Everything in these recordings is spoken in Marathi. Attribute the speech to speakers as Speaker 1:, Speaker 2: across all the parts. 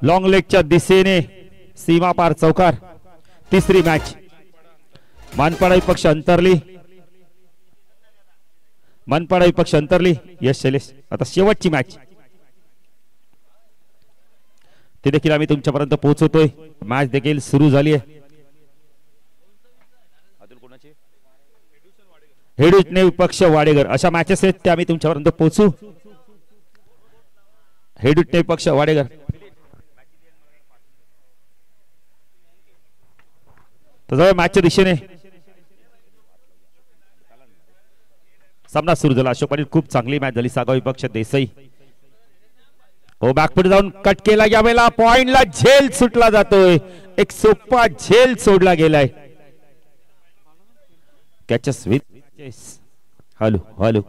Speaker 1: लॉंग लेगच्या दिशेने सीमा पार चौकार. तिसरी मॅच मानपाडा विपक्ष अंतरली. मानपाडा विपक्ष अंतरली. यश शैलेश. आता शेवटची मॅच ते देखील आम्ही तुमच्यापर्यंत पोहोचवतोय. मॅच देखील सुरू झाली आहे. हेडुटणे विपक्ष वाडेगर अशा मॅचेस आहेत ते आम्ही तुमच्यापर्यंत पोहोचू. हेडुटणे विपक्ष वाडेगर तर मॅचच्या दिशेने सामना सुरू झाला. अशोक पाटील खूप चांगली मॅच झाली. सागाव विपक्ष देसाई. हो बॅकफुट जाऊन कट केला. यावेळेला पॉइंटला झेल सुटला जातोय. एक सोपा झेल सोडला गेलाय. कॅचेस विथ हॅलो हॅलो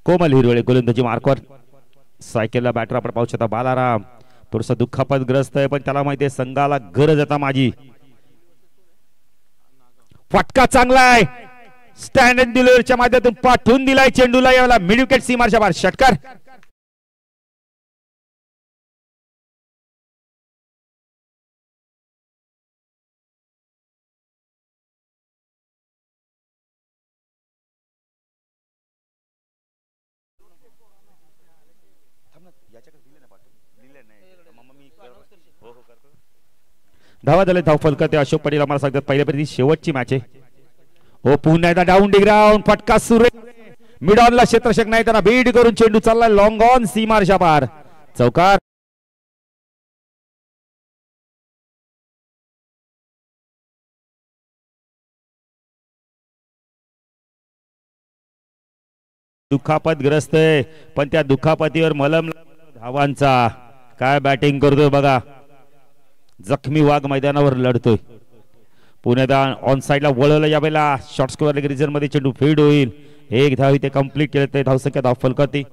Speaker 1: कोमल हिरवळे गोलंदाजी मार्कवर. सायकलला बॅटर आपण पाहू शकता. बालाराम थोडस दुःखापतग्रस्त आहे पण त्याला माहिती आहे संघाला गरज आता माझी. फटका चांगला आहे. स्टँड अँड डिलिव्हरीच्या माध्यमातून पाठवून दिलाय चेंडूला. यावेळेला मिड विकेट सीमारच्या बाहेर षटकार. धावा झाले. धाव फलक ते अशोक पाटील आम्हाला सांगतात पहिल्यापर्यंत शेवटची मॅच आहे. हो पुन्हा एकदा डाऊन डी ग्राउंड. फटका सुरू. मिड ऑनला क्षेत्ररक्षक नाही त्यांना बीट करून चेंडू चाललाय लॉंग ऑन सीमारच्या पार चौकार. दुखापतग्रस्त आहे पण त्या दुखापतीवर मलम धावांचा. काय बॅटिंग करतोय बघा. जखमी वाघ मैदानावर लढतोय. पुण्यात ऑन साइडला वळवलं. यावेळेला शॉर्ट स्कोअर रिजन मध्ये चेंडू फेड होईल. एक धाव इथे कंप्लीट केलं ते धावसंख्या धाव फलकाती.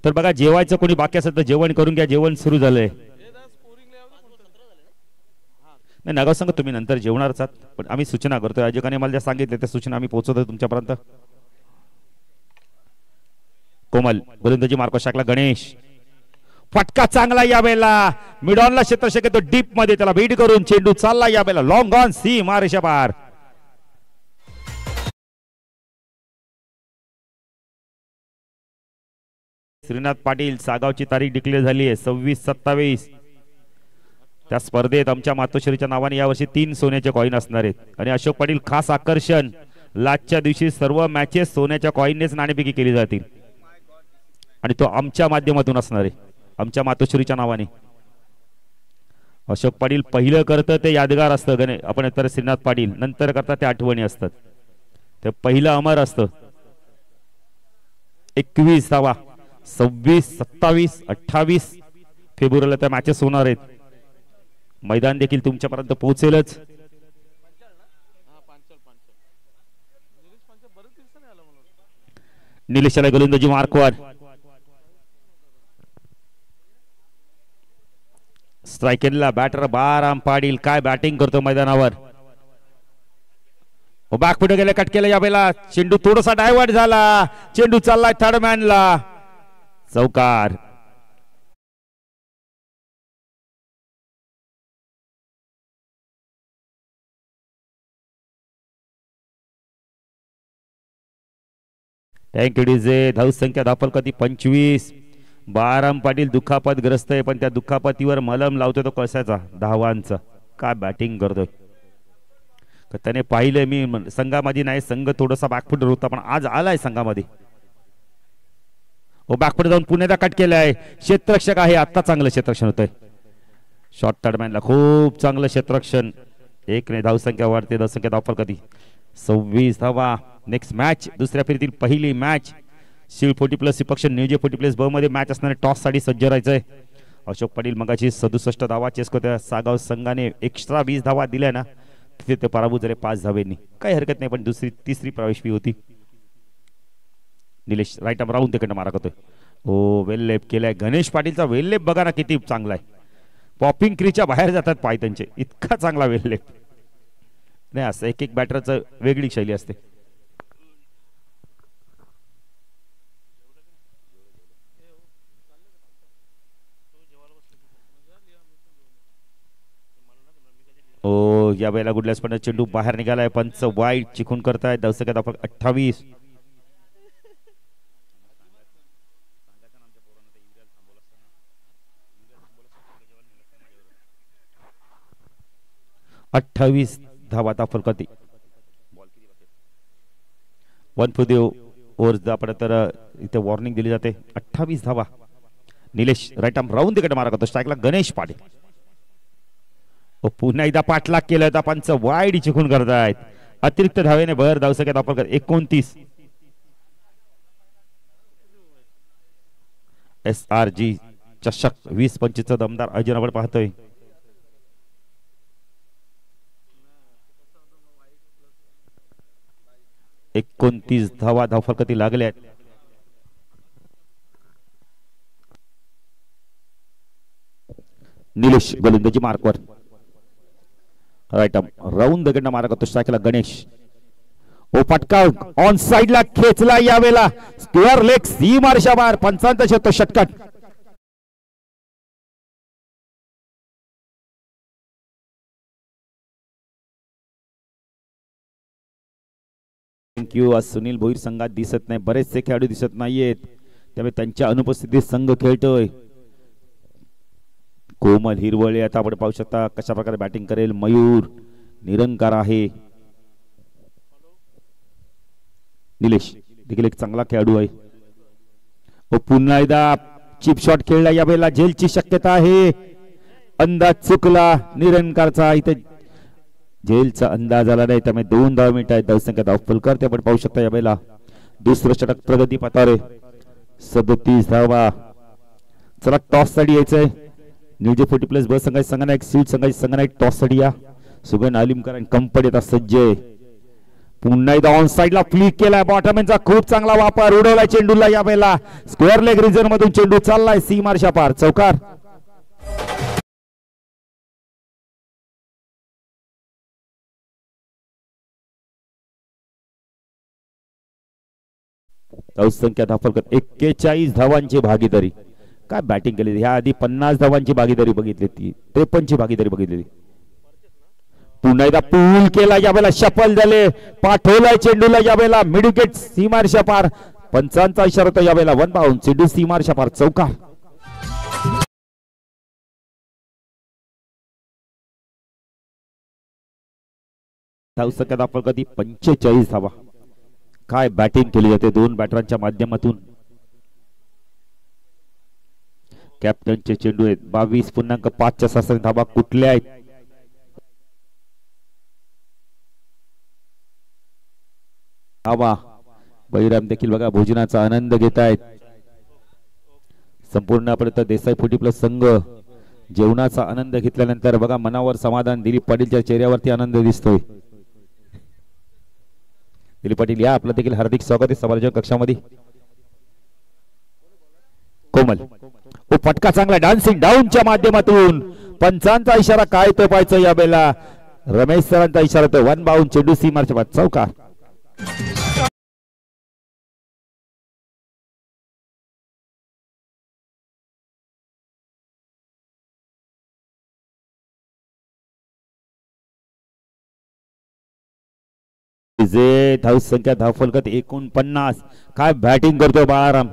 Speaker 1: तर बघा जेवायचं कोणी बाकी असेल तर जेवण करून घ्या. जेवण सुरू झालंय. नाही नगाव सांगा तुम्ही नंतर जेवणारच आहात पण आम्ही सूचना करतोय. आयोजकाने मला ज्या सांगितले त्या सूचना आम्ही पोहोचवतोय तुमच्यापर्यंत. कोमल गोलंदाजी मार्को शाकला. गणेश फटका चांगला. यावेळेला मिड ऑनला क्षेत्ररक्षक येतो डीप मध्ये त्याला बीट करून चेंडू चालला. यावेळेला लॉंग ऑन सीमारेषा पार. श्रीनाथ पाटील सागावची तारीख डिक्लेअर झाली आहे 26-27. त्या स्पर्धेत आमच्या मातोश्रीच्या नावाने यावर्षी 3 सोन्याचे कॉईन असणार आहेत. आणि अशोक पाटील खास आकर्षण लास्टच्या दिवशी सर्व मॅचेस सोन्याच्या कॉईननेच नाणेफेकी केली जातील आणि तो आमच्या माध्यमातून असणार आहे. आमच्या मातोश्रीच्या नावाने. अशोक पाटील पहिलं करतं ते यादगार असतं. गणे आपण तर श्रीनाथ पाटील नंतर करतात ते आठवणी असतात. ते पहिलं अमर असतं. 21 धावा 26, 27, 28 फेब्रुवारीला त्या मॅचेस होणार आहेत. मैदान देखील तुमच्यापर्यंत पोहोचेलच. निलेशला गोलंदाजी मार्कवर. स्ट्रायकरला बॅटर बाराम पाटील. काय बॅटिंग करतो मैदानावर. बॅक पुढे गेले. कट केलं. यावेळेला चेंडू थोडासा डायव्हर्ट झाला. चेंडू चाललाय थर्ड मॅनला चौकार. Thank you DJ. धावसंख्या धावफलकाती 25. बाराम पाटील दुखापतग्रस्त आहे पण त्या दुखापतीवर मलम लावतोय तो कशाचा धावांचा. काय बॅटिंग करतोय. त्याने पाहिलं मी संघामध्ये नाही. संघ थोडासा बॅकफुट होता पण आज आलाय संघामध्ये. बॅकफुट जाऊन पुण्याला कट केलाय. क्षेत्ररक्षक आहे. आता चांगलं क्षेत्ररक्षण होतंय. शॉर्ट थर्ड मॅनला खूप चांगलं क्षेत्ररक्षण. एक नाही धावसंख्या वाढते. धावसंख्या धावफलकाती 26 धावा. नेक्स्ट मॅच दुसऱ्या फेरीतील पहिली मॅच शिळ 40+ विपक्ष न्यूजे 40+ ब मध्ये मॅच असणारे टॉस साठी सज्ज राहायचंय. अशोक पाटील मगाची 67 धावा चेस करतोय. सागाव संघाने एक्स्ट्रा 20 धावा दिल्या ना तिथे ते पराभूत झाले 5 धावेंनी. काही हरकत नाही पण तिसरी प्रवेश फी होती. निलेश राईट आर्म राहून तिकडनं मारा करतोय. हो वेल लेप केलाय. गणेश पाटीलचा वेल लेप बघा ना किती चांगला आहे. पॉपिंग क्रीच्या बाहेर जातात पाय त्यांचे. इतका चांगला वेल लेप नाही. असं एक बॅटरचं वेगळी शैली असते. यावेळेला गुडल्यास पण चेंडू बाहेर निघालाय. पंच वाईट चिकून करताय. धावसंख्या धावफलक 28. धावा धावफलकाती वन फॉर द ओव्हर्स आपण तर इथे वॉर्निंग दिली जाते. 28 धावा. निलेश राईट आर्म राऊंड तिकडे मारा करतो. स्ट्राईकला गणेश पाटील. पुन्हा एकदा पाठलाग केलं होता. पंच वाईड चिकून करतायत. अतिरिक्त धावेने भर. धावसंख्या धावफलक 29. SRG चषक 20-25 दमदार आयोजन आपण पाहतोय. एकोणतीस धावा धावफलकाती लागल्या आहेत. निलेश गोलंदाजी मार्कवर. राईट आर्म राऊंड दगडना मारा करतो. स्ट्राईकला गणेश. फटका ऑन साइडला खेचला. यावेळेला स्क्वेअर लेग सीमारेषा बाहेर. 55 षटकार. थँक्यू. आज सुनील भोईर संघात दिसत नाही. बरेचसे खेळाडू दिसत नाहीयेत. त्यामुळे त्यांच्या अनुपस्थितीत संघ खेळतोय. कोमल हिरवळे आता आपण पाहू शकता कशा प्रकारे बॅटिंग करेल. मयूर निरंकार आहे. निलेश देखील एक चांगला खेळाडू आहे. पुन्हा एकदा चिप शॉट खेळला. यावेळेला झेलची शक्यता आहे. अंदाज चुकला निरंकारचा. इथे झेलचा अंदाज आला नाही. त्यामुळे 2 धावा मिनिट आहेत. धावसंख्या धावफलकर ते आपण पाहू शकता. यावेळेला दुसरं षटक प्रगती पतारे. 37 धावा. चला टॉस साठी यायचंय. न्यूजे 40+ ब संघाची संघनायक सीट संघाची संघनायक टॉस साठी या. सुगन आलिमकर आणि कंपनी आता सज्ज आहे. पुन्हा एकदा ऑन साइडला फ्लिक केलाय. बॉटमॅनचा खूप चांगला वापर. उडवलाय चेंडूला. यावेळेला स्क्वेअर लेग रिजन मधून चेंडू चाललाय सीमारेषा पार. चौकार. धावसंख्या धावफलकात 41 धावांची भागीदारी. काय बॅटिंग केली. ह्या आधी 50 धावांची भागीदारी बघितली. ती 53 ची भागीदारी बघितली. पुन्हा एकदा पूल केला. यावेळेला शफल झाले. पाठवलाय चेंडूला. यावेळेला मिड विकेट सीमारेषा पार. 55 इशारा होता. यावेळेला वन बाउंड. चेंडू सीमारेषा पार. चौकार. धावसंख्या धावफलकात 45 धावा. काय बॅटिंग केली जाते 2 बॅटरांच्या माध्यमातून. कॅप्टनचे चेंडू आहेत. 22.5 सरासरी धावा कुठल्या आहेत. धावा. बहिराम देखील बघा भोजनाचा आनंद घेत आहेत. संपूर्णपर्यंत देसाई 40+ संघ जेवणाचा आनंद घेतल्यानंतर बघा मनावर समाधान. दिलीप पाटीलच्या चेहऱ्यावरती आनंद दिसतोय. दिलीप पाटील या. आपलं देखील हार्दिक स्वागत आहे समालोचन कक्षामध्ये. कोमल फटका चांगला. डान्सिंग डाऊनच्या माध्यमातून 55 इशारा. काय तो पाहायचं. यावेळेला रमेश सरांचा इशारा तो. One bound. चेंडू सीमारेषा पार. चौकार. धावसंख्या धावफलकात 49. काय बॅटिंग करतो बाळाराम.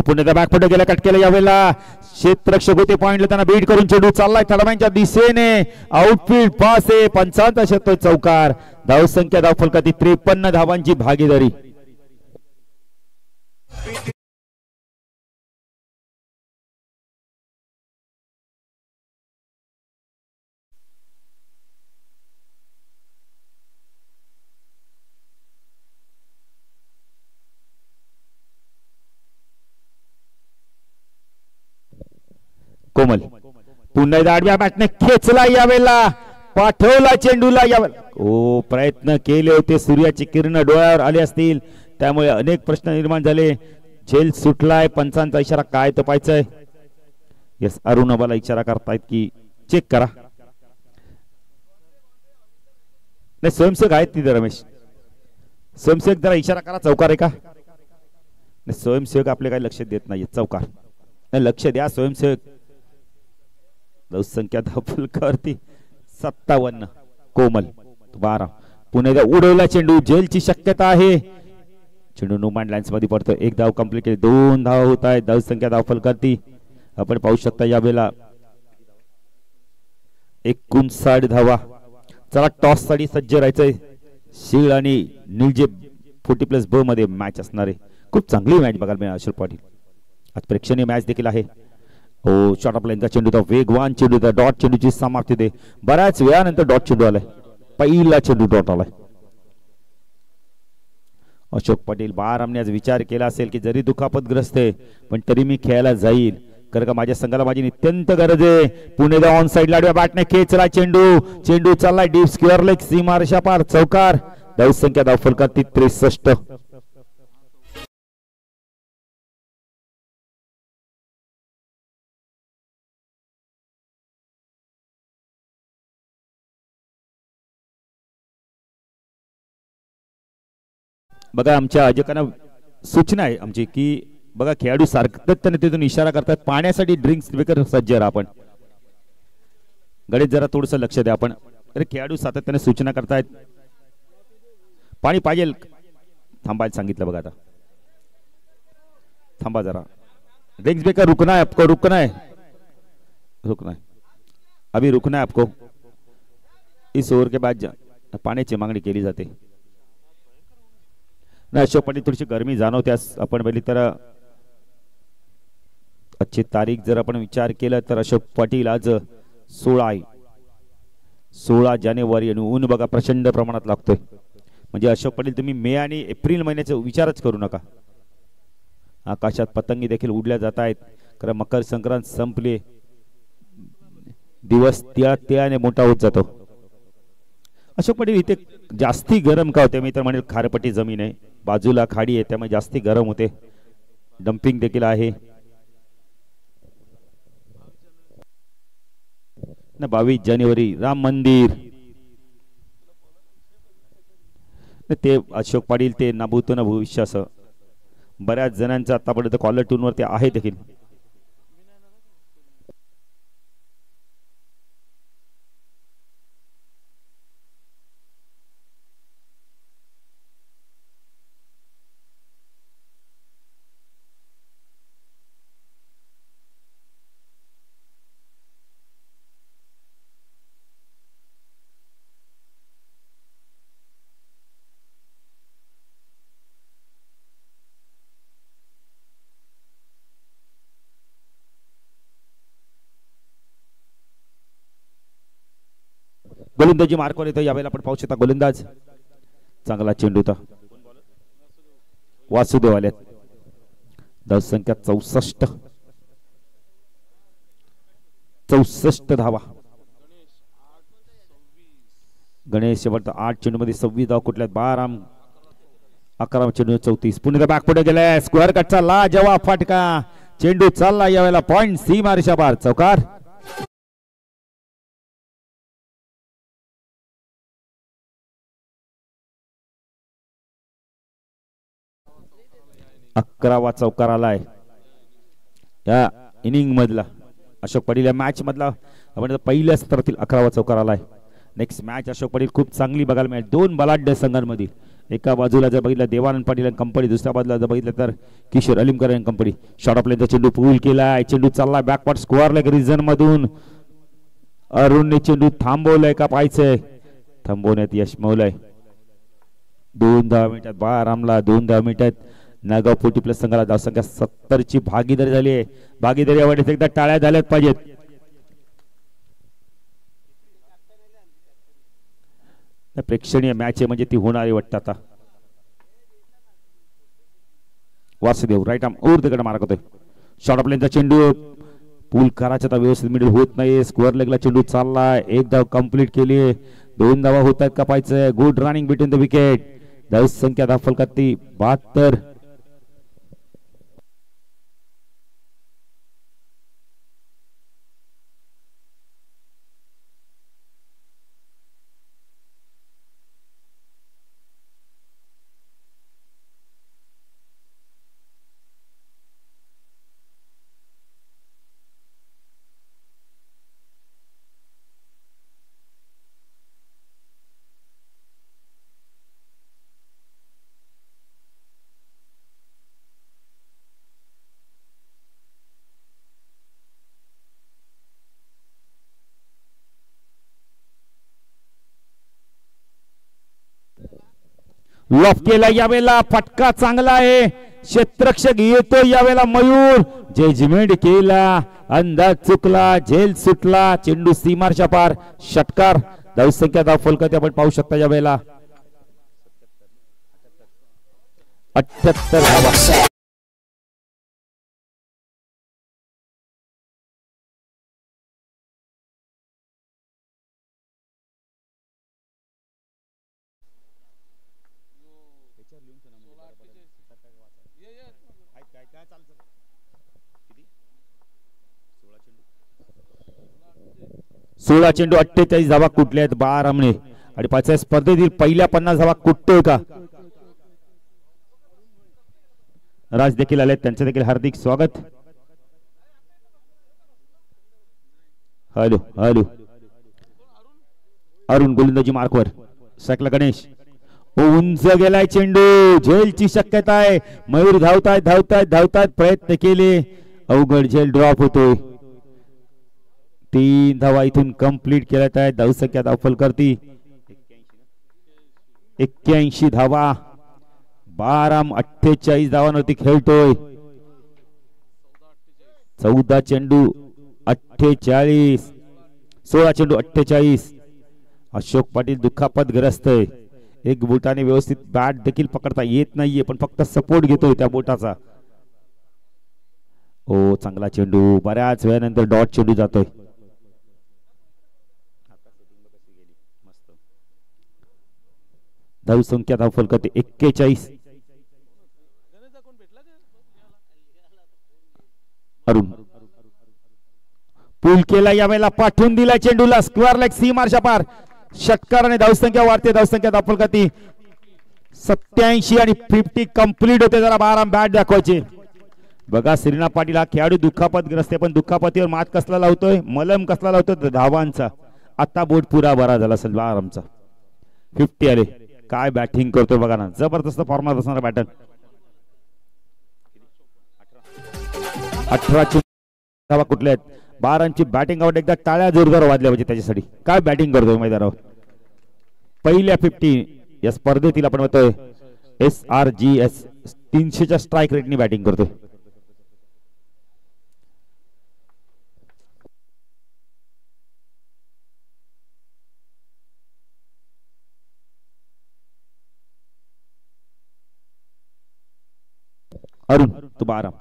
Speaker 1: पुन्हा बॅकफुट गेला. कट केला. यावेळेला क्षेत्ररक्षक होते पॉइंटला. त्यांना बीट करून चेंडू चाललाय थडमांच्या दिशेने. आउटफील्ड पास आहे. 55 चौकार. धावसंख्या धावफलकात 53 धावांची भागीदारी. कोमल पुन्हा एकदा आडव्या बॅटने खेचला. यावेळेला पाठवला चेंडूला. यावेळेला प्रयत्न केले होते. सूर्याची किरण डोळ्यावर आले असतील. त्यामुळे अनेक प्रश्न निर्माण झाले. झेल सुटलाय. 55 इशारा. काय तो पाहायचंय. यस अरुण अबाला इशारा करतायत की चेक करा. नाही स्वयंसेवक आहेत तिथे. रमेश स्वयंसेवक जरा इशारा करा. चौकार आहे का. नाही स्वयंसेवक आपले काही लक्ष देत नाहीये. चौकार. नाही लक्ष द्या स्वयंसेवक. धावसंख्या धावफलकावरती 57. कोमल 12 पुणे उडवला चेंडू जेलची शक्यता आहे. चेंडू नुमान लाईन्स मध्ये पडतो. एक धाव कंप्लीट केली. 2 धाव होत आहेत. धाव संख्या धावफल करती आपण पाहू शकता यावेळेला 59 धावा. चला टॉस साठी सज्ज राहायचंय. शीळ आणि निलजे 40+ ब मध्ये मॅच असणार आहे. खूप चांगली मॅच बघायला मिळाली अशोक पाटील. आज प्रेक्षणीय मॅच देखील आहे. हो शॉर्ट ऑफ लाईनचा चेंडू होता. वेगवान चेंडू होता. डॉट चेंडूची समाप्ती दे. बऱ्याच वेळानंतर डॉट चेंडू आलाय. पहिला चेंडू डॉट आलाय. अशोक पाटील बारामने आज विचार केला असेल की जरी दुखापतग्रस्त आहे पण तरी मी खेळायला जाईल कारण का माझ्या संघाला माझी नित्यंत गरज आहे. पुणे ऑन साइड लाडव्या बॅटने खेचला चेंडू चाललाय डीप स्क्वेअर लेग सीमारेषा पार चौकार. धाव संख्या धावफल करती 63. बघा आमच्या अजकांना सूचना आहे आमची की बघा खेळाडू सातत्याने तिथून इशारा करतात पाण्यासाठी ड्रिंक्स बेकर सज्ज राहा. आपण गणेश जरा थोडस लक्ष द्या. आपण अरे खेळाडू सातत्याने सूचना करतायत पाणी पाहिजे थांबायला सांगितलं. बघा आता थांबा जरा. ड्रिंक्स बेकर रुकना है आपको. रुकना है अभी रुकना है आपको. इस ओव्हर के बाद पाण्याची मागणी केली जाते. नाही अशोक पाटील थोडीशी गरमी जाणवते. आपण पहिली तर आजची तारीख जर आपण विचार केला तर अशोक पाटील आज 16 जानेवारी आणि ऊन बघा प्रचंड प्रमाणात लागतोय. म्हणजे अशोक पाटील तुम्ही मे आणि एप्रिल महिन्याचा विचारच करू नका. आकाशात पतंगी देखील उडल्या जात आहेत कारण मकर संक्रांत संपली. दिवस त्याने मोठा होत जातो. अशोक पाटील इथे जास्ती गरम का होते. मी तर म्हणेल खारपट्टी जमीन आहे बाजूला खाडी आहे त्यामुळे जास्ती गरम होते. डम्पिंग देखील आहे. 22 जानेवारी राम मंदिर ते अशोक पाटील ते ना भूतो ना भविष्य असं बऱ्याच जणांचा आतापर्यंत कॉलर ट्यून वरती आहे देखील. गोलंदाजी मार्कवर येतो. यावेळेला आपण पाहू शकता गोलंदाज चांगला चेंडू होता. वासुदेव आले. धाव संख्या 64 धावा. गणेश शेवट 8 चेंडू मध्ये 26 धाव कुठल्या. बाराम 11 चेंडू 34. पुणे बॅक पुढे गेलाय. स्क्वेअर कटचा ला जवाब फाटका. चेंडू चालला यावेळेला पॉइंट सीमारेषा पार चौकार. 11वा चौकार आलाय या इनिंग मधला. अशोक पाटील या मॅच मधला आपण पहिल्या स्तरातील 11वा चौकार आलाय. नेक्स्ट मॅच अशोक पाटील खूप चांगली बघायला मिळेल. दोन बलाढ्य संघांमधील एका बाजूला जर बघितलं देवानंद पाटील आणि कंपनी दुसऱ्या बाजूला जर बघितलं तर किशोर अलिमकर आणि कंपनी. शॉर्ट ऑफ लाईनचा चेंडू पूल केलाय. चेंडू चालला बॅकवर्ड स्क्वेअर लेग रिजन मधून. अरुणने चेंडू थांबवलाय का पाहायचंय. थांबवण्यात यश मिळवलंय. 2 मिनिटात बारामला 2 मिनिटात नागाव 40+ संघाला धाव संख्या 70 ची भागीदारी झाली आहे. भागीदारी आवडीत एकदा टाळ्या झाल्यात पाहिजेत. प्रेक्षणीय मॅच आहे म्हणजे ती होणारी वाटतं. आता वासुदेव राईट आर्म ऊर्ध्वकडे मारक होतोय. शॉर्ट ऑफ लाईनचा चेंडू पूल करायचा व्यवस्थित मिडल होत नाही. स्क्वेअर लेगला चेंडू चाललाय. एक धाव कंप्लीट केली. 2 धावा होत आहेत का पाहायचंय. Good running between the wicket. धाव संख्या धावफल करती 72. लॉफ केला यावेळेला, फटका चांगला आहे, क्षेत्ररक्षक येतो यावेळेला मयूर, जजमेंट केला, अंदाज चुकला, झेल सुटला, चेंडू सीमारच्या पार, षटकार. धावसंख्या धावफलक आपण पाहू शकता यावेळेला 78 धावा. सोळा चेंडू 48 धावा कुठल्या आहेत बारामने आणि पाचव्या स्पर्धेतील पहिल्या 50 धावा कुठतोय का? राज देखील आले, त्यांचे देखील हार्दिक स्वागत. हॅलो हॅलो अरुण गोलंदाजी मार्कवर, सायकला गणेश, उंच गेलाय चेंडू, झेलची शक्यता आहे, मयूर धावतायत धावतायत धावतायत, प्रयत्न केले, अवघड झेल ड्रॉप होतोय. 3 धावा इथून कंप्लीट केल्यात आहेत. धावसंख्या धावफल करती 81 धावा. बाराम 48 धावांवरती खेळतोय. 14 चेंडू 48, 16 चेंडू 48. अशोक पाटील दुखापतग्रस्त आहे, एक बोटाने व्यवस्थित बॅट देखील पकडता येत नाहीये, पण फक्त सपोर्ट घेतोय त्या बोटाचा. ओ चांगला चेंडू, बऱ्याच वेळानंतर डॉट चेंडू जातोय. धावसंख्या धावफल करते 41. अरुण पूल केला यावेळेला, पाठवून दिला चेंडूला, स्क्वेअर लेग सीमारच्या पार, षटकार आणि धावसंख्या वाढते. धावसंख्या धावफल करते 87 आणि 50 कंप्लीट होते. जरा बाराम बॅट दाखवायचे. बघा श्रीनाथ पाटील हा खेळाडू दुखापतग्रस्त आहे, पण दुखापतीवर मात कसला लावतोय, मलम कसला लावतोय धावांचा. आता बोट पुरा बरा झाला असेल बारामचा. 50 आले. काय बॅटिंग करतोय बघा ना, जबरदस्त फॉर्मात असणारा बॅटर. 18 धावा कुठल्या आहेत बारांची बॅटिंग आउट. एकदा टाळ्या जोरदार वाजल्या पाहिजे त्याच्यासाठी. काय बॅटिंग करतोय मैदानावर. पहिल्या 50 या स्पर्धेतील आपण म्हणतोय SRGS 300च्या स्ट्राईक रेटनी बॅटिंग करतोय. अरुण तो बाराम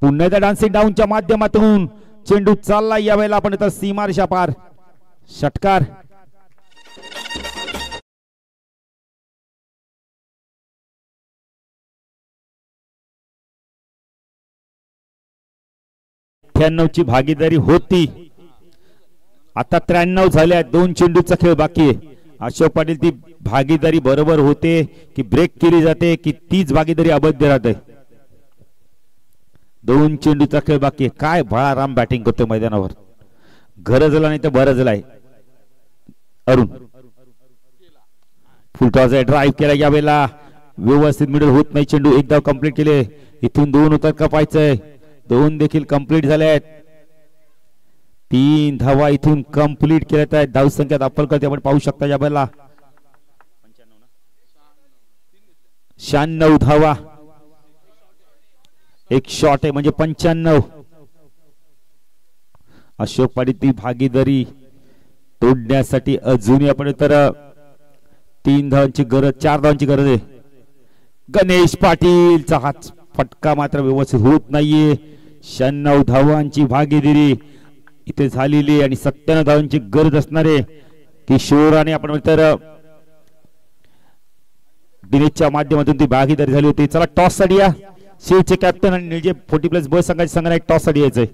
Speaker 1: पुन्हा एकदा डान्सिंग डाऊनच्या माध्यमातून चेंडू चालला यावेळेला आपण इथं सीमारेषा पार, षटकार. ची भागीदारी होती, आता 93 झाल्या. 2 चेंडूचा खेळ बाकी आहे. अशोक पाटील ती भागीदारी बरोबर होते की ब्रेक केली जाते की तीच भागीदारी अवैध राहते. 2 चेंडूचा खेळ बाकी आहे. काय बळाराम बॅटिंग करतोय मैदानावर, गरजला नाही तर बरजला आहे. अरुण फुलटॉस ड्राईव्ह केला यावेळेला, व्यवस्थित मिडल होत नाही चेंडू. एकदा कंप्लीट केले, इथून 2 उत्तर कपायचंय. 2 देखील कंप्लीट झाले आहेत. 3 धावा इथून कंप्लीट केल्यात आहेत. धावसंख्या दाखल करते आपण पाहू शकता यावेळेला 96 धावा. एक शॉट आहे म्हणजे 95. अशोक पाटील ती भागीदारी तोडण्यासाठी अजूनही आपण तर 3 धावांची गरज, 4 धावांची गरज आहे. गणेश पाटीलचा हात फटका मात्र व्यवस्थित होत नाहीये. 96 धावांची भागीदारी इथे झालेली आणि 97 धावांची गरज असणारे किशोराने आपण तर दिनेशच्या माध्यमातून ती भागीदारी झाली होती. चला टॉस साठी या. शिवचे कॅप्टन आणि निळजे 40+ ब संघाच्या संघाने एक टॉस साठी यायचंय.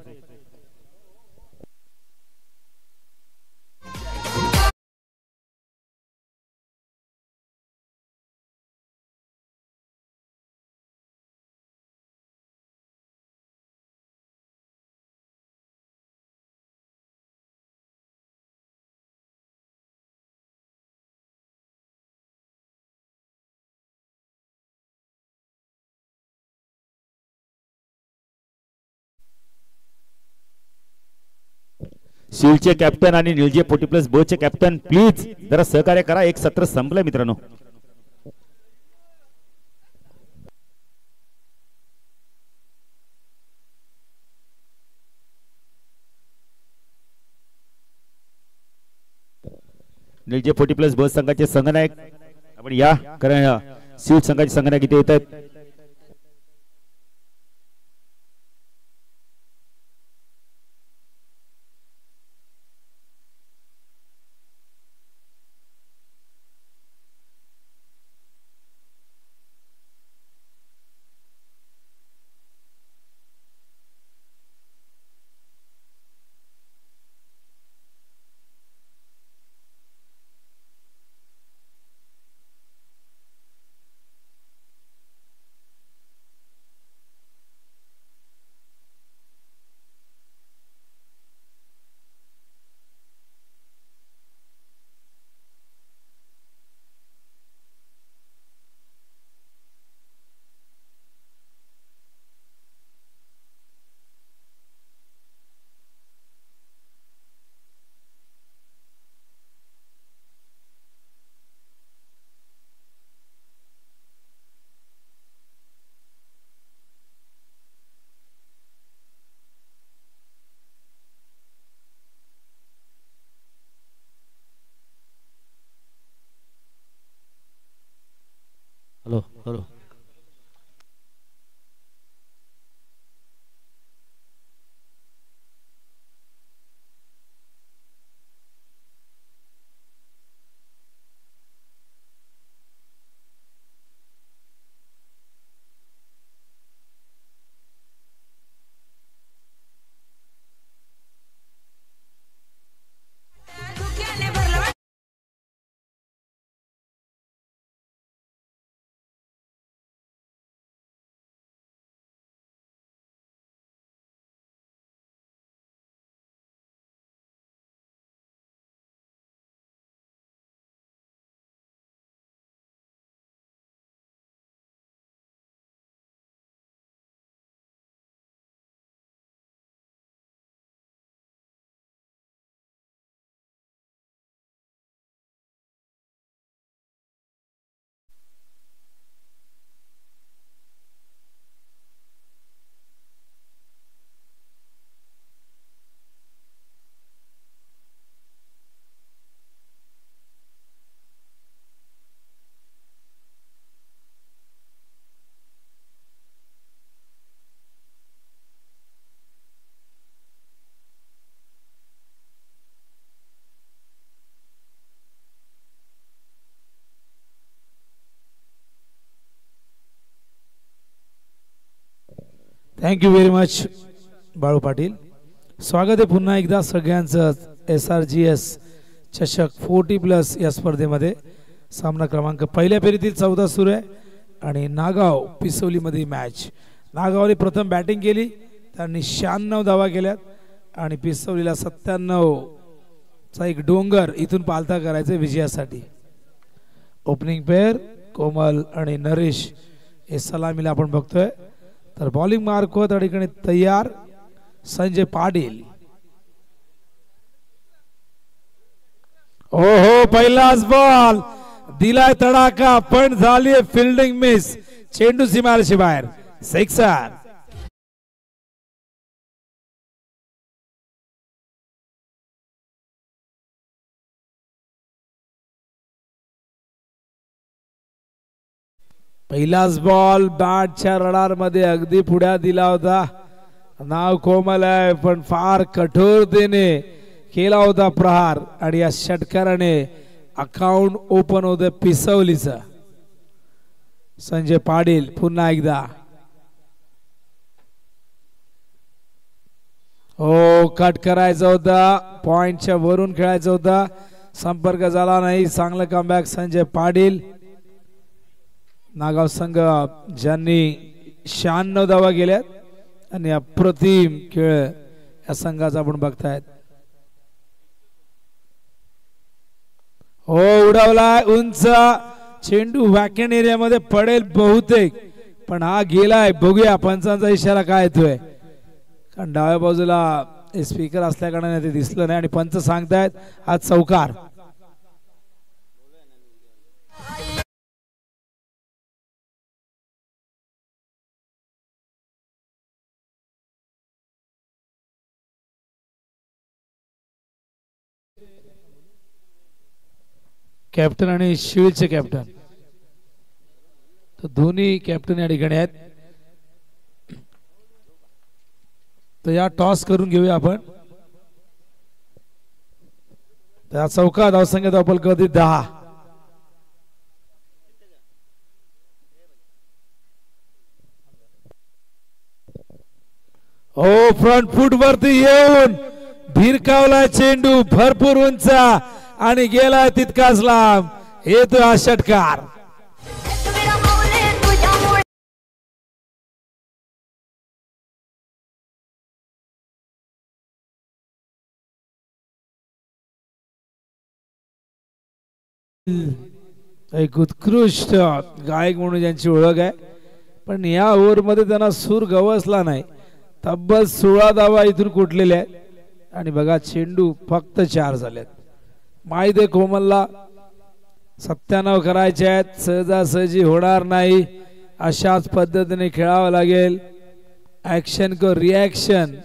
Speaker 1: शिवचे कॅप्टन आणि निळजे 40+ ब चे कॅप्टन प्लीज जरा सहकार्य करा. एक सत्र संपलंय मित्रांनो. निलजे 40+ बस संघाचे संघनायक आपण या कारण स्वीट संघाचे संघनायक इथे येत आहेत.
Speaker 2: Hello hello thank you very much Balu Patil. स्वागत आहे पुन्हा एकदा सगळ्यांचं SRGS चषक 40+ या स्पर्धेमध्ये. सामना क्रमांक पहिल्या फेरीतील 14 सुरू आहे आणि नागाव पिसोलीमध्ये मॅच. नागावने प्रथम बॅटिंग केली, त्यांनी 96 धावा केल्यात आणि पिसोलीला 97चा एक डोंगर इथून पालथा करायचे विजयासाठी. ओपनिंग पेअर कोमल आणि नरेश हे सलामीला आपण बघतोय. तर बॉलिंग मार्कवत ठिकाणी तयार संजय पाटील. हो पहिलाच बॉल दिलाय तडाखा पण झाली फिल्डिंग मिस. चेंडू सीमारेषे बाहेर. सिक्सर. पहिलाच बॉल बॅटच्या रडार मध्ये अगदी पुढ्या दिला होता. नाव कोमल आहे पण फार कठोरतेने केला होता प्रहार आणि या षटकाराने अकाउंट ओपन होतं पिसवलीचं. संजय पाटील पुन्हा एकदा. हो कट करायचा होता, पॉइंटच्या वरून खेळायचा होता, संपर्क झाला नाही. चांगलं कमबॅक संजय पाटील. नागाव संघ ज्यांनी 96 धावा केल्यात आणि अप्रतिम खेळ या संघाचा आपण बघतायत. हो उडवला उंच चेंडू वॅकंड एरिया मध्ये पडेल बहुतेक, पण हा गेलाय. बघूया पंचांचा इशारा काय येतोय, कारण डाव्या बाजूला स्पीकर असल्या कारणाने ते दिसलं नाही आणि पंच सांगतायत हा चौकार. कॅप्टन आणि शिळचे कॅप्टन, तर दोन्ही कॅप्टन या ठिकाणी आहेत. तर या टॉस करून घेऊया आपण. त्या चौका धावसंख्या धावपल कधी 10. हो फ्रंट फूट वरती येऊन भिरकावला चेंडू भरपूर उंच आणि गेला तितकाच लांब. येतो हा षटकार. एक उत्कृष्ट गायक म्हणून ज्यांची ओळख आहे, पण या ओव्हर मध्ये त्यांना सूर गवसला नाही. तब्बल 16 धावा इथून कुठलेल्या आहेत आणि बघा चेंडू फक्त 4 झालेत. माहिती आहे कोमलला 97 करायचे आहेत, सहजासहजी होणार नाही. अशाच पद्धतीने खेळावं लागेल. ऍक्शन को रिएक्शन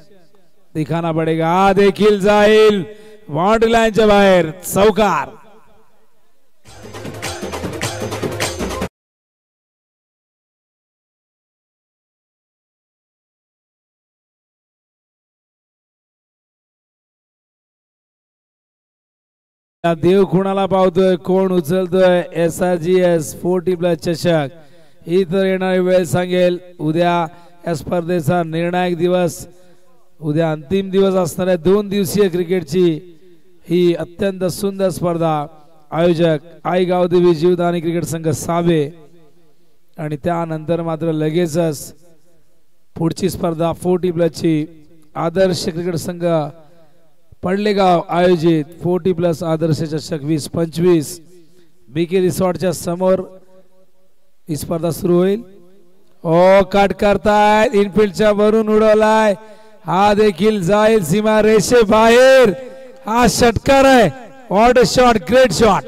Speaker 2: दिखाना पडेगा. हा देखील जाईल बाउंड्री लाईनच्या बाहेर. चौकार. देव कुणाला पावतोय, कोण उचलतोय SRGS 40+ चषक ही तर येणारी वेळ सांगेल. उद्या या स्पर्धेचा निर्णायक दिवस, उद्या अंतिम दिवस असणार आहे 2 दिवसीय क्रिकेटची ही अत्यंत सुंदर स्पर्धा. आयोजक आई गावदेवी जीवदानी क्रिकेट संघ सावे आणि त्यानंतर मात्र लगेचच पुढची स्पर्धा 40+ ची आदर्श क्रिकेट संघ पडलेगाव आयोजित 40+ आदर्श चषक 2025 BK रिसॉर्टच्या समोर ही स्पर्धा सुरू होईल. ओ कट करतायत, इनफिल्डच्या वरून उडवलाय. हा देखील जाईल सीमा रेषे बाहेर. हा षटकार आहे. What a shot, great shot.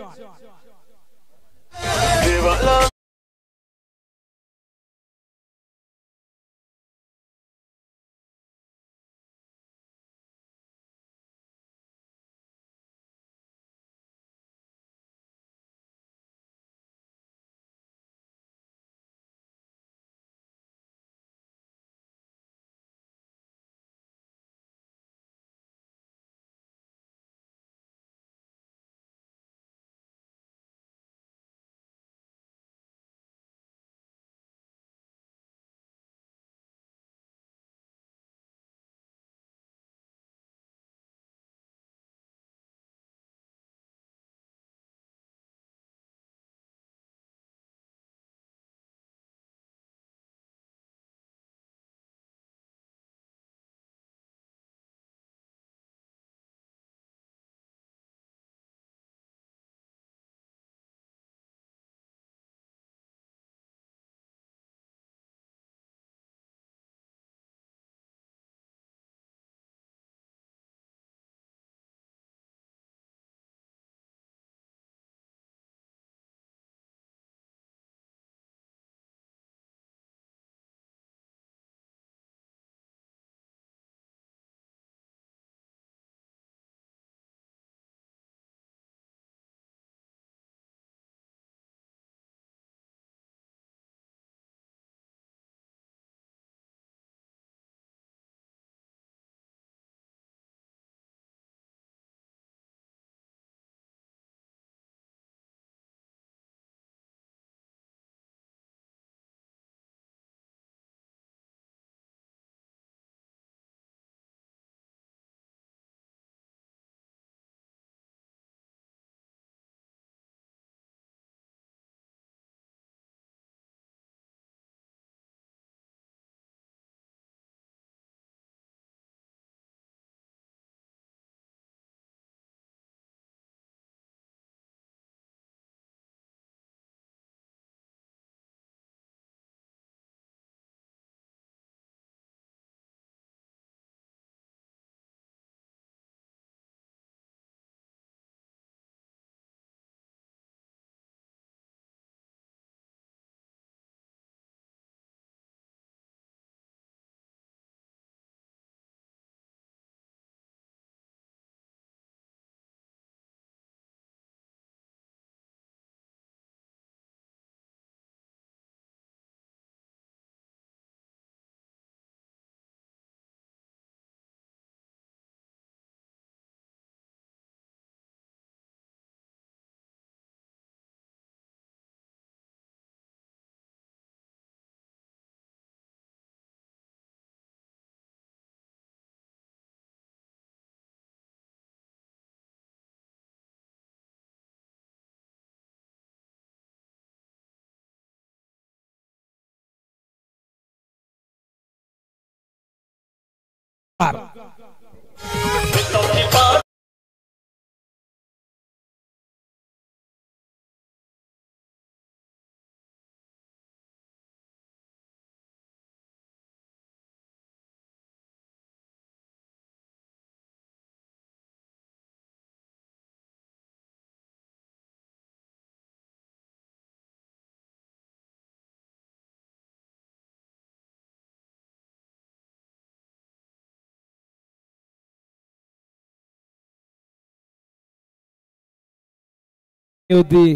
Speaker 2: होती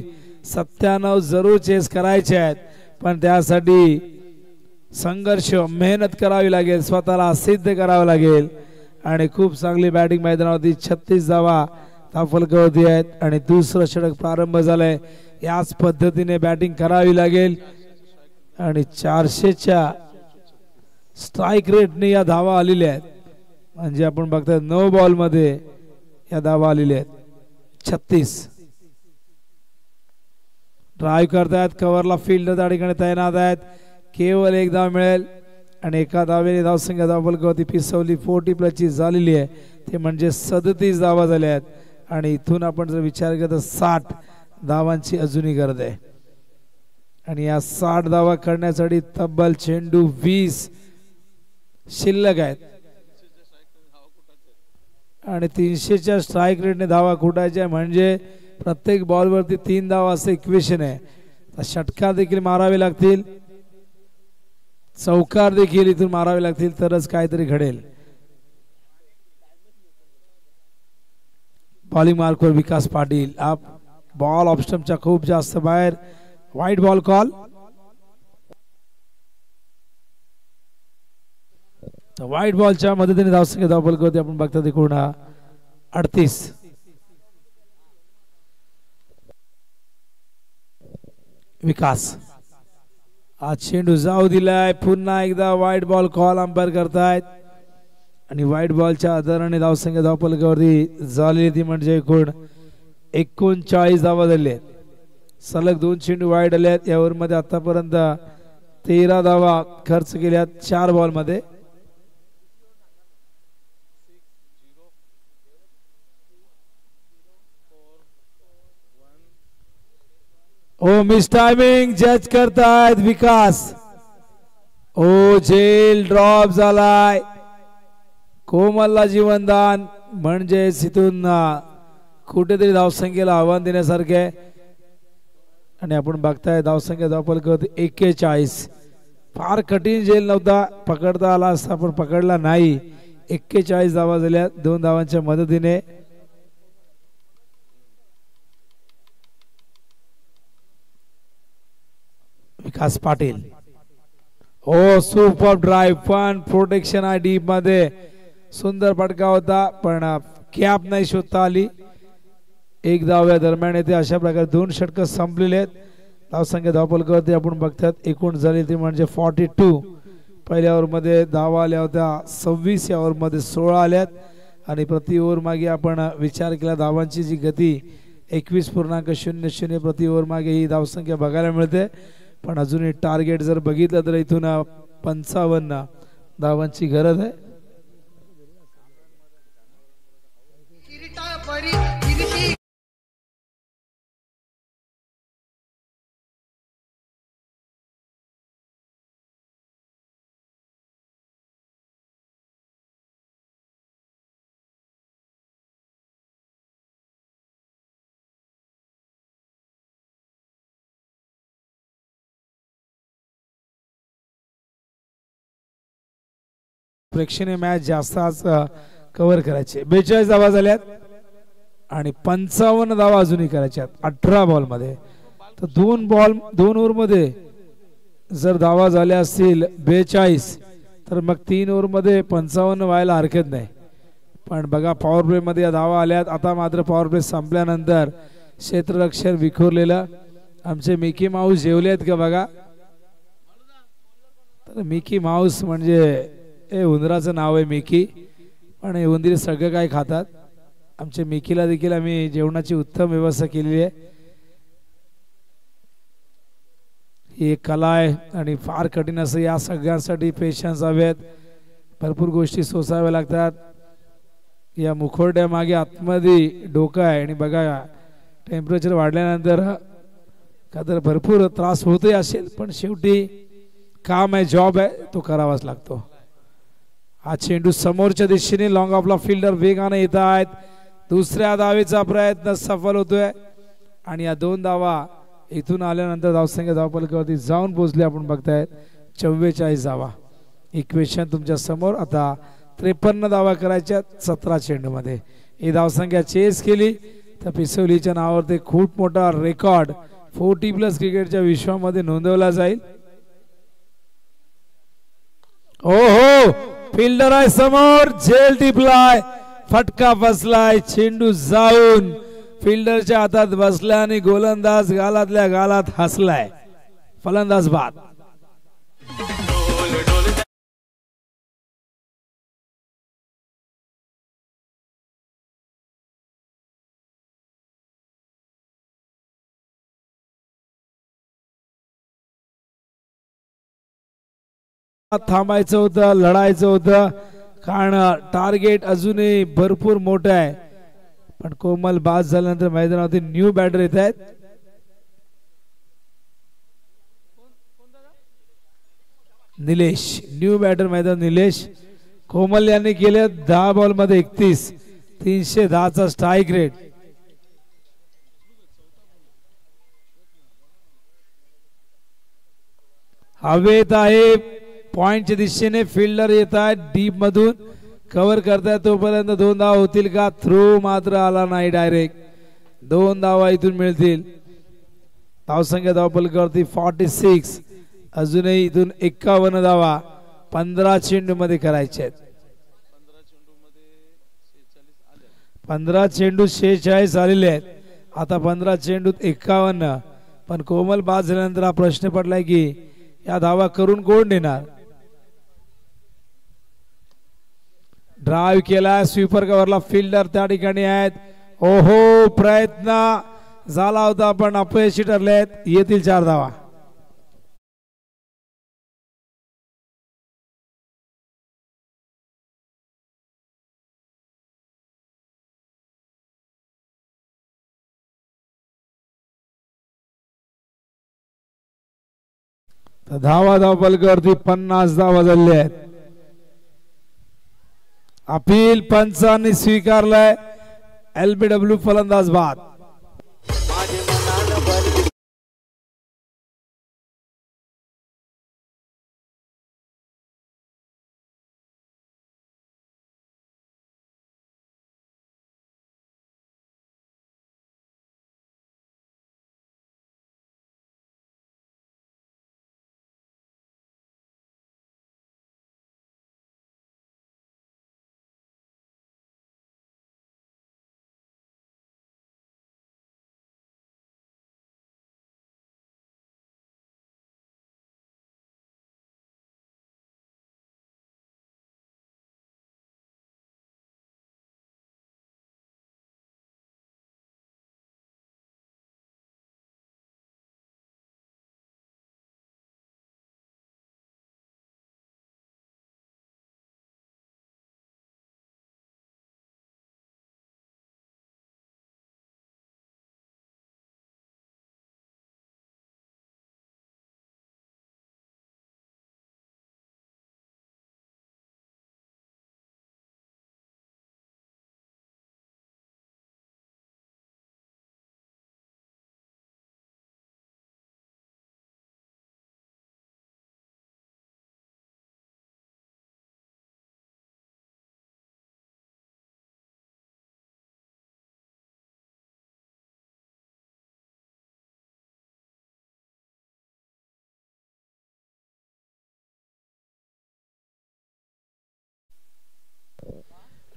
Speaker 2: 97 जरूर चेस करायचे आहेत, पण त्यासाठी संघर्ष मेहनत करावी लागेल, स्वतःला सिद्ध करावं लागेल. आणि खूप चांगली बॅटिंग मैदानावरती 36 धावा धावफलकावरती आहेत आणि दुसरं षटक प्रारंभ झालाय. याच पद्धतीने बॅटिंग करावी लागेल आणि 400च्या स्ट्राईक रेटने या धावा आलेल्या आहेत. म्हणजे आपण बघतोय 9 बॉल मध्ये या धावा आलेल्या आहेत. 36 ड्राईव्ह करतायत, कव्हरला फील्डर त्या ठिकाणी तैनात आहेत. केवळ एक धाव मिळेल आणि एका धावेने धावसंख्या धावफलकावरती पिसवली 40+ ची झालेली आहे. ते म्हणजे 37 धावा झाल्या आहेत आणि इथून आपण जर विचार केला तर 60 धावांची अजूनही गरज आहे. आणि या 60 धावा करण्यासाठी तब्बल चेंडू 20 शिल्लक आहेत आणि 300च्या स्ट्राईक रेटने धावा कुटायच्या, म्हणजे प्रत्येक बॉलवरती 3 धावा असं इक्वेशन आहे. षटकार देखील मारावे लागतील, चौकार देखील इथून मारावे लागतील, तरच काहीतरी घडेल. बॉलिंग मार्कवर विकास पाटील. बॉल ऑफस्टम्पच्या खूप जास्त बाहेर, वाईट बॉल कॉल. वाईट बॉलच्या मदतीने धावसंख्या धावफलकावरती आपण बघता एकूण 38. विकास आज चेंडू जाऊ दिलाय, पुन्हा एकदा वाईट बॉल कॉल अंपायर करतायत आणि वाईट बॉलच्या आधाराने धावसंख्या धावफलकावरती झालेली ती म्हणजे एकूण 39 धावा झाले आहेत. सलग 2 चेंडू वाईट आले आहेत. या ओव्हरमध्ये आतापर्यंत 13 धावा खर्च केल्यात 4 बॉल मध्ये. ओ मिस टायमिंग जज करतायत विकास. ओ झेल ड्रॉप झालाय. कोमलला जीवनदान, म्हणजे इथून कुठेतरी धावसंख्येला आव्हान देण्यासारखे. आणि आपण बघताय धावसंख्या धावफलकावरती 41. फार कठीण झेल नव्हता, पकडता आला असता पण पकडला नाही. 41 धावा झाल्या 2 धावांच्या मदतीने. विकास पाटील. ओ सुपर ड्राईव्ह, पण प्रोटेक्शन आहे डीप मध्ये. सुंदर फटका होता पण कॅप नाही शोधता आली. 1 धाव्या दरम्यान येते. अशा प्रकारे 2 षटक संपलेले आहेत. धावसंख्या धावफलकावरती आपण बघतात एकूण झाली ती म्हणजे 42. पहिल्या ओव्हरमध्ये धावा आल्या होत्या 26, या ओव्हरमध्ये 16 आल्यात आणि प्रति ओव्हर मागे आपण विचार केला धावांची जी गती 21.00 प्रति ओव्हर मागे ही धावसंख्या बघायला मिळते. पण अजूनही टार्गेट जर बघितलं तर इथून 55 धावांची गरज आहे. प्रेक्षणीय मॅच जास्त आज कव्हर करायचे. 42 धावा झाल्यात आणि 55 धावा अजूनही करायच्यात 18 बॉल मध्ये. तर 2 ओव्हर मध्ये जर धावा झाल्या असतील 42 तर मग 3 ओव्हर मध्ये 55 व्हायला हरकत नाही. पण बघा पॉवर प्ले मध्ये या धावा आल्यात. आता मात्र पॉवर प्ले संपल्यानंतर क्षेत्ररक्षण विखुरलेलं. आमचे मिकी माऊस जेवलेत का बघा. तर मिकी माऊस म्हणजे उंदराचं नाव आहे मिकी, पण उंदीर सगळं काय खातात. आमच्या मिकीला देखील आम्ही जेवणाची उत्तम व्यवस्था केलेली आहे. ही एक कला आहे आणि फार कठीण असं. या सगळ्यांसाठी पेशन्स हवेत. भरपूर गोष्टी सोसाव्या लागतात. या मुखवट्या मागे आतमध्ये डोकं आहे आणि बघा टेम्परेचर वाढल्यानंतर का तर भरपूर त्रास होतही असेल, पण शेवटी काम आहे, जॉब आहे, तो करावाच लागतो. हा चेंडू समोरच्या दिशेने लॉंग ऑफला फिल्डर वेगाने येत आहेत. दुसऱ्या धावेचा प्रयत्न सफल होतोय आणि या 2 धावा इथून आल्यानंतर धावसंख्या धावफलकावरती जाऊन पोहोचले. आपण बघतायत 44 धावा. इक्वेशन तुमच्या समोर. आता 53 धावा करायच्या 17 चेंडूमध्ये. ही धावसंख्या चेस केली तर पिसोलीच्या नावावरती खूप मोठा रेकॉर्ड 40+ क्रिकेटच्या विश्वामध्ये नोंदवला जाईल. ओहो, फिल्डर आहे समोर, झेल टिपलाय, फटका बसलाय, चेंडू जाऊन फिल्डरच्या हातात बसला आणि गोलंदाज गालातल्या गालात हसलाय. फलंदाज बाद. थांबायचं होतं, लढायचं होतं, कारण टार्गेट अजूनही भरपूर मोठं आहे. पण कोमल बाद झाल्यानंतर मैदानावरती न्यू बॅटर येत आहेत. निलेश, न्यू बॅटर मैदान निलेश. कोमल यांनी केले 10 बॉल मध्ये 31, 310चा स्ट्राईक रेट. हवेत आहे पॉइंटच्या दिशेने फिल्डर येत आहेत डीप मधून, कव्हर करतायत. तोपर्यंत 2 धावा होतील का? थ्रो मात्र आला नाही. डायरेक्ट 2 धावा इथून मिळतील. धावसंख्या धावफलकावरती 46. अजूनही इथून 51 धावा 15 चेंडू मध्ये करायचे आहेत. 15 चेंडू 46 आलेले आहेत. आता 15 चेंडूत 51. पण कोमल बाद झाल्यानंतर हा प्रश्न पडलाय की या धावा करून कोण देणार? ड्राइव्ह केला, स्वीपर कव्हरला फिल्डर त्या ठिकाणी आहेत. ओहो, प्रयत्न झाला होता पण अपयशी ठरलेत. येतील 4 धावा. धावा धावफलकावरती 50 धावा झालेल्या आहेत. अपील पंचांनी स्वीकारलंय. LBW फलंदाज बाद.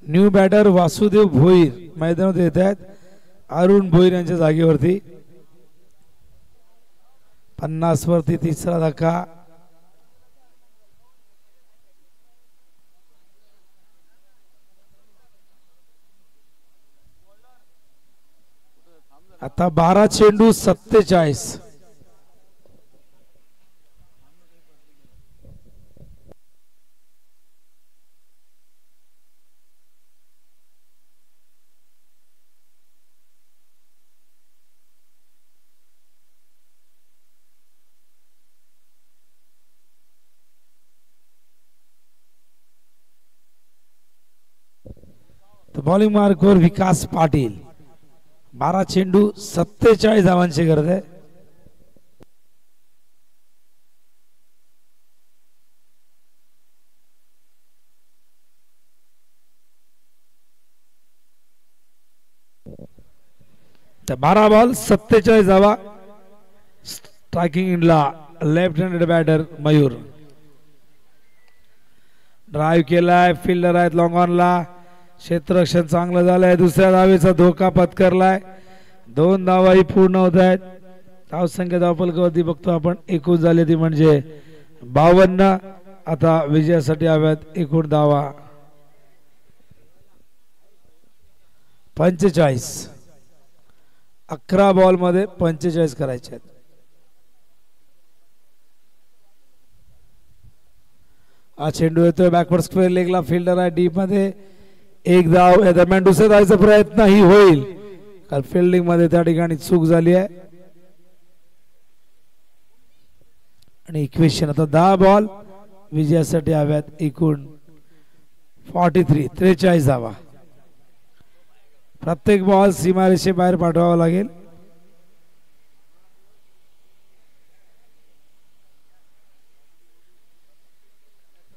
Speaker 2: न्यू बॅटर वासुदेव भोईर मैदानात येत आहेत. अरुण भोईर यांच्या जागेवरती. 50 वरती तिसरा धक्का. आता 12 चेंडू 47. बॉलिंग मार्कवर विकास पाटील. 12 चेंडू 47 धावांची गरज आहे. तर 12 बॉल 47 धावा. स्ट्रायकिंग इंडला left handed batter Mayur. Drive केलाय, फिल्डर आहेत लॉंग ऑनला. क्षेत्ररक्षण चांगलं झालंय. दुसऱ्या धावेचा धोका पत्करलाय. 2 धावाही पूर्ण होत आहेत. धावसंख्या धावफलकावरती बघतो आपण एकूण झाली ती म्हणजे 52. आता विजयासाठी हव्यात एकूण धावा 45. 11 बॉल मध्ये 45 करायचे आहेत. हा चेंडू येतोय बॅकवर्ड स्क्वेअर लेगला. फिल्डर आहे डीप मध्ये. 1 धाव. या दरम्यान दुसऱ्या धावाचा प्रयत्नही होईल कारण फिल्डिंग मध्ये त्या ठिकाणी चूक झाली आहे. आणि इक्वेशन आता 10 बॉल विजयासाठी हव्यात एकूण 43 धावा. प्रत्येक बॉल सीमारेषे बाहेर पाठवावा लागेल.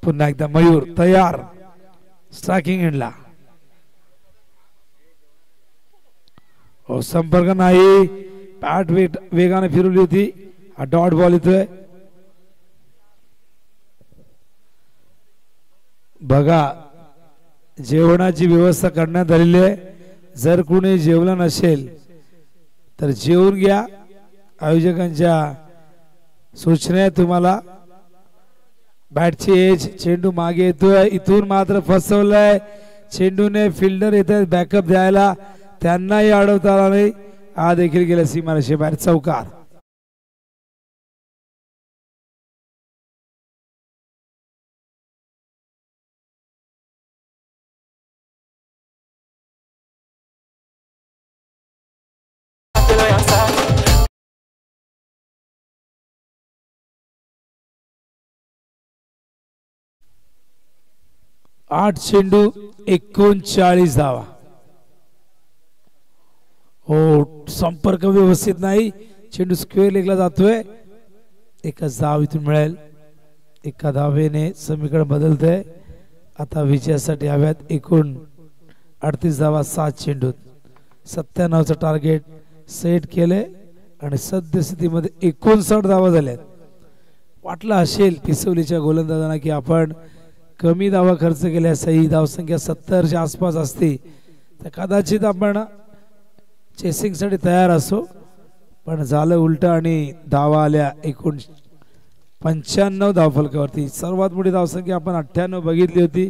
Speaker 2: पुन्हा एकदा मयूर तयार. स्ट्रायकिंग एंडला संपर्क नाही. पॅट वेगाने फिरवली होती. हा डॉट बॉल येतोय. बघा जेवणाची व्यवस्था करण्यात आलेली आहे. जर कुणी जेवलं नसेल तर जेवून घ्या. आयोजकांच्या सूचना तुम्हाला. बॅटची एज. चेंडू मागे येतोय. इथून मात्र फसवलंय चेंडूने. फिल्डर येत आहेत बॅकअप द्यायला. त्यांनाही अडवता आला नाही. हा देखील गेला सीमारेषे बाहेर. चौकार. आठ चेंडू 39 धावा. हो संपर्क व्यवस्थित नाही. चेंडू स्क्वेअर लेगला जातोय. एकच धाव इथून मिळेल. एका धावेने समीकरण बदलतंय. आता विजयासाठी हव्यात एकूण 38 धावा 7 चेंडूत. 97चं टार्गेट सेट केले आणि सद्यस्थितीमध्ये 59 धावा झाल्यात. वाटलं असेल पिसवलीच्या गोलंदाजांना की आपण कमी धावा खर्च केल्या. सही धावसंख्या 70च्या आसपास असते तर कदाचित आपण चेसिंग साठी तयार असो. पण झालं उलट आणि धावा आल्या एकूण 95 धावफलकावरती. सर्वात मोठी धावसंख्या आपण 98 बघितली होती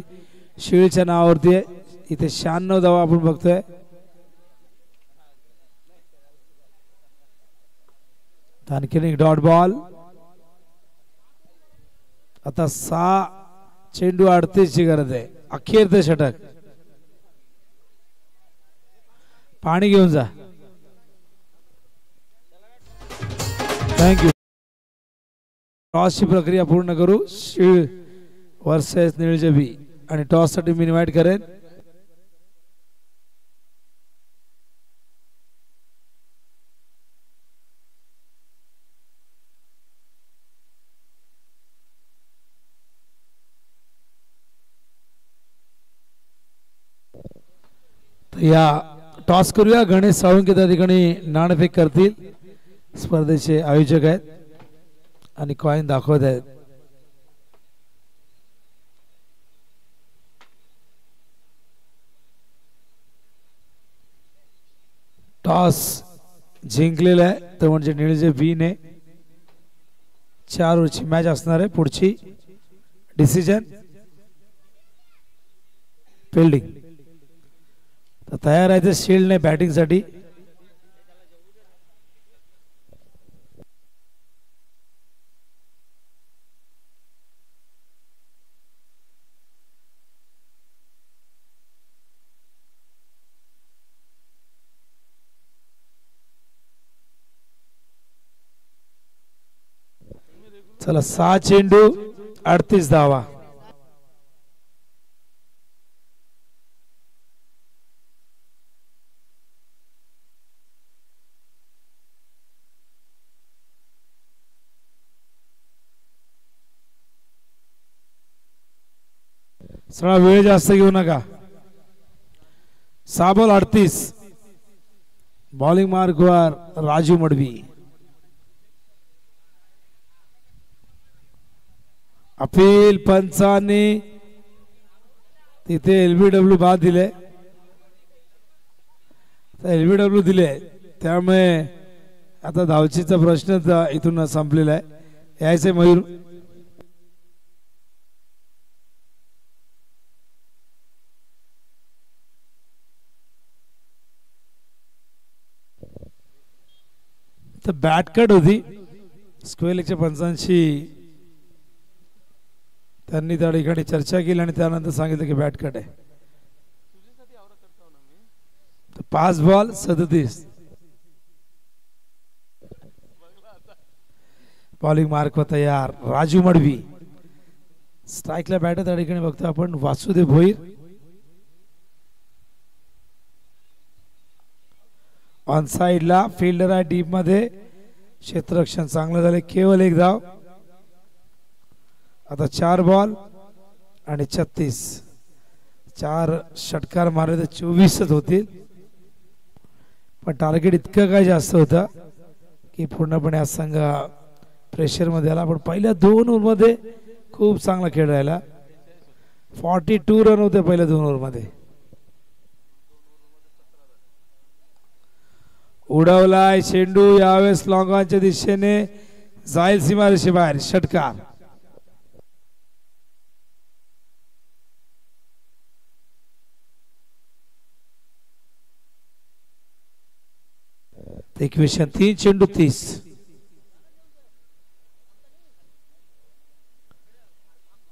Speaker 2: शिळच्या नावावरती आहे. इथे 96 धावा आपण बघतोय. आणखीन एक डॉट बॉल. आता 6 चेंडू 38 ची गरज आहे. अखेरचं षटक. पाणी घेऊन जा. थँक्यू. टॉसची प्रक्रिया पूर्ण करू. शिळ वर्सेस निळजबी आणि टॉस साठी मी इन्व्हाइट करेन. या टॉस करूया. गणेश साळुंके त्या ठिकाणी नाणेफेक करतील. स्पर्धेचे आयोजक आहेत आणि कॉइन दाखवत आहेत. टॉस जिंकलेला आहे तर म्हणजे निळजे बी ने 4 ओव्हरची मॅच असणार आहे. पुढची डिसिजन फिल्डिंग. तयार आहे ते शील्ड ने बॅटिंग साठी. चला 6 चेंडू 38 धावा. सगळा वेळ जास्त घेऊ नका. 6 बॉल 38. बॉलिंग मार्कवर राजू मडवी. अपील पंचांनी तिथे LBW बाद दिले. LBW दिले त्यामुळे आता धावचीचा प्रश्न इथून संपलेला आहे. यायचे मयूर. तर बॅट कट होती. स्क्वेअर लेगच्या पंचांशी त्यांनी त्या ठिकाणी चर्चा केली आणि त्यानंतर सांगितलं की बॅट कट आहे. 5 बॉल 37. बॉलिंग मार्क वर तयार राजू मडवी. स्ट्राईकला बॅट त्या ठिकाणी बघतो आपण वासुदेव भोईर. ऑन साइडला फिल्डर आहे डीप मध्ये. क्षेत्ररक्षण चांगलं झाले. केवळ 1 धाव. आता 4 बॉल आणि 36. 4 षटकार मारले तर 24च होतील. पण टार्गेट इतकं काय जास्त होतं की पूर्णपणे हा संघ प्रेशर मध्ये आला. पण पहिल्या 2 ओव्हर मध्ये खूप चांगला खेळ राहिला. 42 रन होते पहिल्या 2 ओव्हर मध्ये. उडवलाय चेंडू. यावेळेस लॉंग ऑनच्या दिशेने जाईल सीमारेषे बाहेर. षटकार. इक्वेशन 3 चेंडू 30.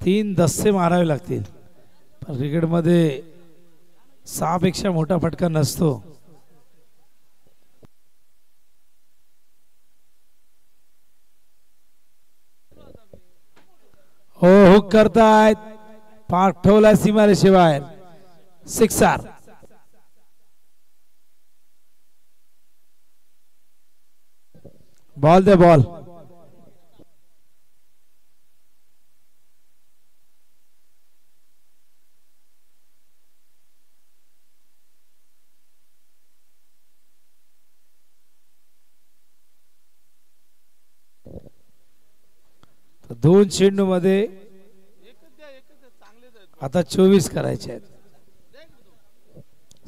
Speaker 2: तीन दस्ते मारावे लागतील. पण क्रिकेट मध्ये 6 पेक्षा मोठा फटका नसतो. हो हुक करतायत. पाठवला सीमारेषेबाहेर. 6 बॉल दे बॉल. दोन चेंडू मध्ये आता 24 करायचे आहेत.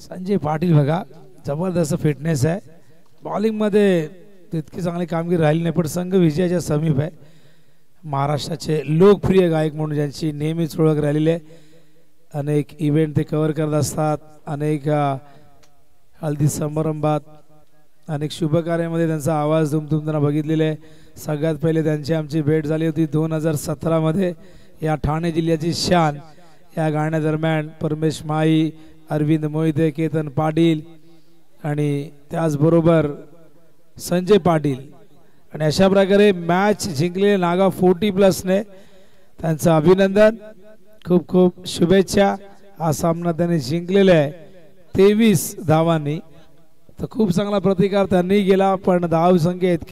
Speaker 2: संजय पाटील बघा जबरदस्त फिटनेस आहे. बॉलिंग मध्ये तितकी चांगली कामगिरी राहिली नाही पण संघ विजयाच्या समीप आहे. महाराष्ट्राचे लोकप्रिय गायक म्हणून ज्यांची नेहमीच ओळख राहिलेली आहे. अनेक इव्हेंट ते कव्हर करत असतात. अनेक हळदी समारंभात अनेक शुभकार्यामध्ये त्यांचा आवाज दुमदुमताना बघितलेला आहे. सगळ्यात पहिले त्यांची आमची भेट झाली होती 2017 मध्ये या ठाणे जिल्ह्याची शान या गाण्यादरम्यान. परमेश माई, अरविंद मोहिते, केतन पाटील आणि त्याचबरोबर संजय पाटील आणि अशा प्रकारे मॅच जिंकलेले नागा 40+ ने त्यांचं अभिनंदन. खूप खूप शुभेच्छा. हा सामना त्यांनी जिंकलेला आहे 23 धावांनी. तर खूप चांगला प्रतिकार त्यांनी केला पण धाव संख्या